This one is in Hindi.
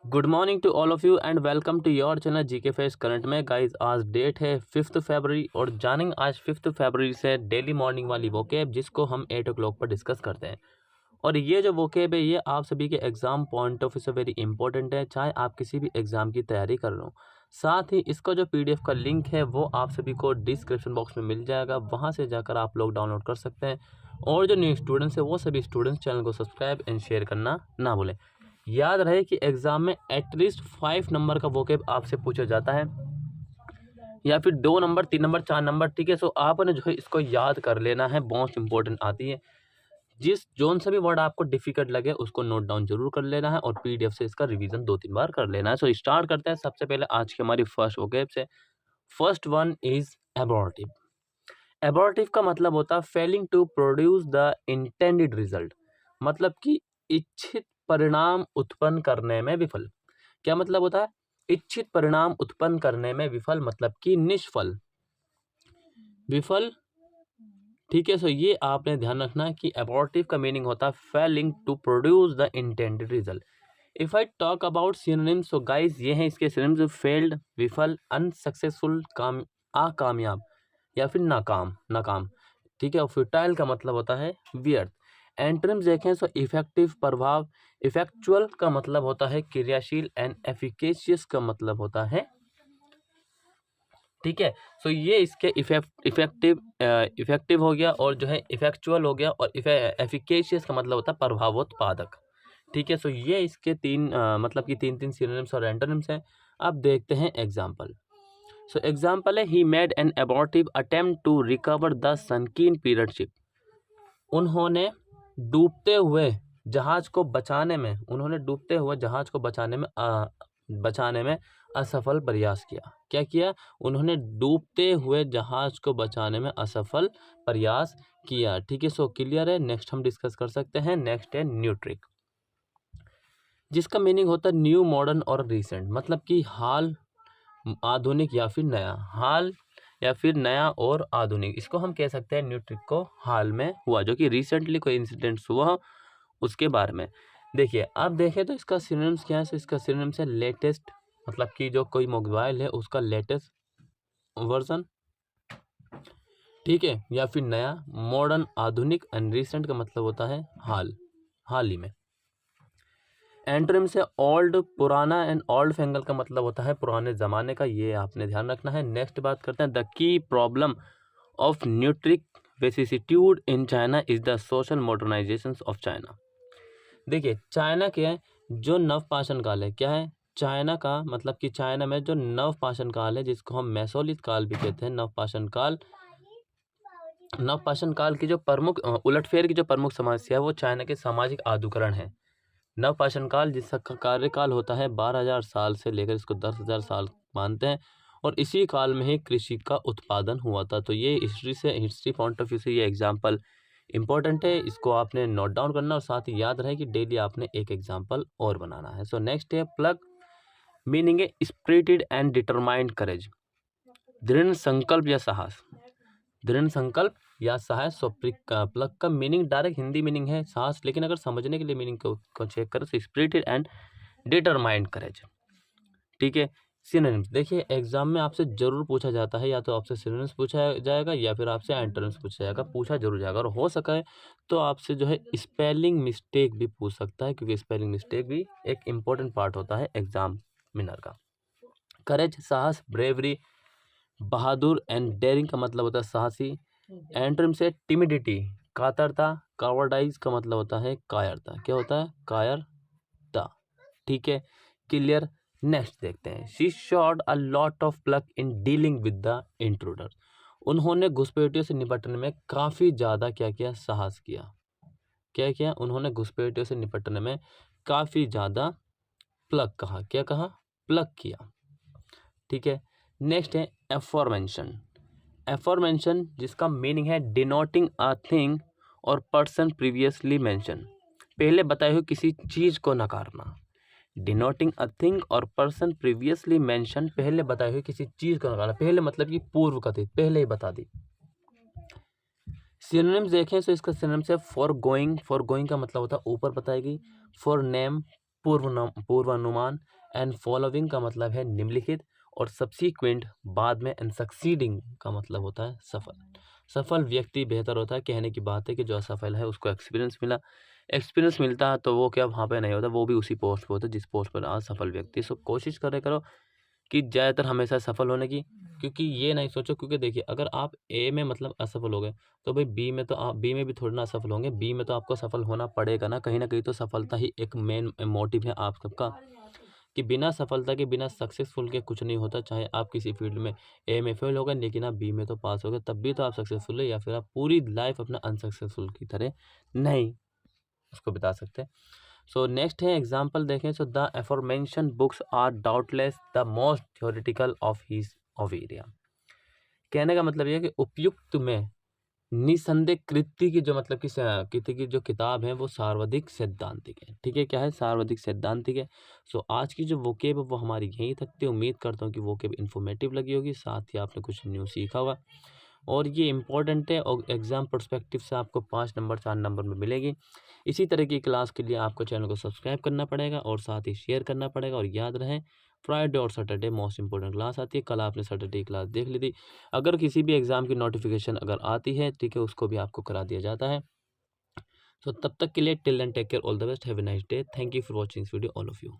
Good morning to all of you and welcome to your channel GK face current में। गाइस आज डेट है 5 फरवरी और जानेंगे आज 5 फरवरी से डेली मॉर्निंग वाली वोकेब जिसको हम 8 o'clock पर डिस्कस करते हैं। और ये जो वोकेब है ये आप सभी के एग्जाम पॉइंट ऑफ व्यू से वेरी इंपॉर्टेंट है, चाहे आप किसी भी एग्जाम की तैयारी कर रहे हो। साथ ही इसका जो पीडीएफ का लिंक है वो आप सभी को डिस्क्रिप्शन बॉक्स में मिल जाएगा, वहाँ से जाकर आप लोग डाउनलोड कर सकते हैं। और जो न्यू स्टूडेंट्स है वो सभी स्टूडेंट्स चैनल को सब्सक्राइब एंड शेयर करना ना भूलें। याद रहे कि एग्जाम में एटलीस्ट 5 नंबर का वोकेब आपसे पूछा जाता है, या फिर 2 नंबर 3 नंबर 4 नंबर, ठीक है। सो आपने जो है इसको याद कर लेना है, मोस्ट इंपॉर्टेंट आती है। जिस जोन से भी वर्ड आपको डिफिकल्ट लगे उसको नोट डाउन जरूर कर लेना है और पीडीएफ से इसका रिवीजन 2-3 बार कर लेना है। सो स्टार्ट करते हैं सबसे पहले आज की हमारी फर्स्ट वोकेब से। First one is abortive. Abortive का मतलब होता है failing to produce the intended result, मतलब कि इच्छित परिणाम उत्पन्न करने में विफल। क्या मतलब होता है? इच्छित परिणाम उत्पन्न करने में विफल, मतलब कि निष्फल, विफल, ठीक है। सो ये आपने ध्यान रखना है कि एबॉर्टिव का मीनिंग होता है failing to produce the intended result. If I talk about synonyms, so guys ये हैं इसके सिनोनिम्स: फेल्ड, विफल, अनसक्सेसफुल, अकामयाब या फिर नाकाम, नाकाम, ठीक है। और फ्यूटाइल का मतलब होता है व्यर्थ। एंटोनिम्स देखें तो इफेक्टिव, प्रभाव, इफेक्चुअल का मतलब होता है क्रियाशील, एंड एफिकेशियस का मतलब होता है, ठीक है। सो ये इसके इफेक्टिव हो गया, और जो है इफेक्चुअल हो गया, और एफिकेशियस का मतलब होता है प्रभावोत्पादक, ठीक है। सो ये इसके मतलब कि तीन सिनोनिम्स और एंटोनिम्स हैं। अब देखते हैं एग्जाम्पल। सो एग्जाम्पल है, he made an abortive attempt to recover the sunken period ship. उन्होंने डूबते हुए जहाज को बचाने में असफल प्रयास किया। क्या किया? उन्होंने डूबते हुए जहाज को बचाने में असफल प्रयास किया, ठीक है। सो क्लियर है। नेक्स्ट हम डिस्कस कर सकते हैं। नेक्स्ट है न्यू ट्रिक, जिसका मीनिंग होता है न्यू, मॉडर्न और रिसेंट, मतलब कि हाल, आधुनिक या फिर नया। हाल या फिर नया और आधुनिक, इसको हम कह सकते हैं न्यू ट्रिक को हाल में हुआ, जो कि रिसेंटली कोई इंसिडेंट्स हुआ उसके बारे में। देखिए, अब देखें तो इसका सिनोनिम्स क्या है। तो इसका सिनोनिम्स है लेटेस्ट, मतलब कि जो कोई मोबाइल है उसका लेटेस्ट वर्जन, ठीक है, या फिर नया, मॉडर्न, आधुनिक, एंड रिसेंट का मतलब होता है हाल ही में। एंटोनिम्स है ओल्ड, पुराना, एंड ओल्ड फेंगल का मतलब होता है पुराने ज़माने का, ये आपने ध्यान रखना है। नेक्स्ट बात करते हैं, the key problem of neolithic vicissitude in China is the social modernisation of China. देखिए, चाइना के जो नवपाषाण काल है, क्या है चाइना का, मतलब कि चाइना में जो नवपाषाण काल है जिसको हम मेसोलिथ काल भी कहते हैं, नवपाषाण काल की जो प्रमुख उलटफेर की जो प्रमुख समस्या है वो चाइना के सामाजिक आधुकरण है। नवपाषाण काल जिसका कार्यकाल होता है 12,000 साल से लेकर इसको 10,000 साल मानते हैं, और इसी काल में ही कृषि का उत्पादन हुआ था। तो ये हिस्ट्री पॉइंट ऑफ व्यू से ये एग्जाम्पल इंपॉर्टेंट है, इसको आपने नोट डाउन करना, और साथ ही याद रहे कि डेली आपने एक एग्जाम्पल और बनाना है। सो नेक्स्ट है प्लग, मीनिंग है स्पिरिटेड एंड डिटरमाइंड करेज, दृढ़ संकल्प या साहस, दृढ़ संकल्प या साहस। सो प्लग का मीनिंग डायरेक्ट हिंदी मीनिंग है साहस, लेकिन अगर समझने के लिए मीनिंग को चेक करें तो स्पिरिटेड एंड डिटरमाइंड करेज, ठीक है। सिनोनिम्स देखिए, एग्जाम में आपसे जरूर पूछा जाता है, या तो आपसे सिनोनिम्स पूछा जाएगा या फिर आपसे एंटोनिम्स पूछा जाएगा, पूछा जरूर जाएगा, और हो सका है तो आपसे जो है स्पेलिंग मिस्टेक भी पूछ सकता है, क्योंकि स्पेलिंग मिस्टेक भी एक इम्पोर्टेंट पार्ट होता है एग्जामिनर का। करेज, साहस, ब्रेवरी, बहादुर, एंड डेयरिंग का मतलब होता है साहसी। एंटोनिम से टिमिडिटी, कातरता, कावर्डाइज का मतलब होता है कायरता। क्या होता है? कायरता, ठीक है, क्लियर। नेक्स्ट देखते हैं, she showed a lot of pluck in dealing with the intruder. उन्होंने घुसपैठियों से निपटने में काफ़ी ज़्यादा क्या किया? साहस किया। क्या किया? उन्होंने घुसपैठियों से निपटने में काफ़ी ज़्यादा प्लक कहा। क्या कहा? प्लक किया, ठीक है। नेक्स्ट है एफॉरमेंशन। एफॉरमेंशन जिसका मीनिंग है डिनोटिंग अ थिंग और पर्सन प्रीवियसली मेंशन, पहले बताए हुए किसी चीज़ को नकारना। डिनोटिंग अ थिंग और पर्सन प्रीवियसली मेंशन, पहले बताए हुए किसी चीज़ को नकारना, पहले मतलब कि पूर्व कथित, पहले ही बता दी। सिनोनिम्स देखें तो इसका सिनोनिम्स है फॉर गोइंग, फॉर गोइंग का मतलब होता है ऊपर बताएगी, फॉर नेम, पूर्वानुमान, एंड फॉलोइंग का मतलब है निम्नलिखित, और सब्सीक्वेंट बाद में, एंड सक्सीडिंग का मतलब होता है सफल। सफल व्यक्ति बेहतर होता है, कहने की बात है कि जो असफल है उसको एक्सपीरियंस मिलता है, तो वो क्या वहाँ पे नहीं होता, वो भी उसी पोस्ट पे होता है जिस पोस्ट पर असफल व्यक्ति। सो कोशिश करो कि ज़्यादातर हमेशा सफल होने की, क्योंकि ये नहीं सोचो, क्योंकि देखिए अगर आप ए में मतलब असफल हो गए तो भाई बी में तो आप बी में भी थोड़ी ना असफल होंगे, बी में तो आपको सफल होना पड़ेगा ना कहीं तो सफलता ही एक मेन मोटिव है आप सबका, कि बिना सफलता के, बिना सक्सेसफुल के कुछ नहीं होता। चाहे आप किसी फील्ड में ए में फेल हो गए लेकिन आप बी में तो पास हो गए, तब भी तो आप सक्सेसफुल है, या फिर आप पूरी लाइफ अपना अनसक्सेसफुल की तरह नहीं उसको बता सकते। सो नेक्स्ट है एग्जाम्पल देखें। So the information books are doubtless the most theoretical of area. कहने का मतलब यह है कि उपयुक्त में निसंदेह कृति की जो मतलब कि कृति की जो किताब है वो सर्वाधिक सैद्धांतिक है। ठीक है, क्या है? सर्वाधिक सैद्धांतिक है। सो आज की जो वोकेब है वो हमारी यहीं तक थी। उम्मीद करता हूँ कि वोकेब इन्फॉर्मेटिव लगी होगी, साथ ही आपने कुछ न्यू सीखा होगा, और ये इंपॉर्टेंट है और एग्जाम पर्सपेक्टिव से आपको 5 नंबर 4 नंबर में मिलेगी। इसी तरह की क्लास के लिए आपको चैनल को सब्सक्राइब करना पड़ेगा और साथ ही शेयर करना पड़ेगा। और याद रहे फ्राइडे और सैटरडे मोस्ट इंपॉर्टेंट क्लास आती है। कल आपने सैटरडे क्लास देख ली थी। अगर किसी भी एग्जाम की नोटिफिकेशन अगर आती है, ठीक है, उसको भी आपको करा दिया जाता है। तो तब तक के लिए till end take care, all the best, have a nice day, thank you for watching this video all of you.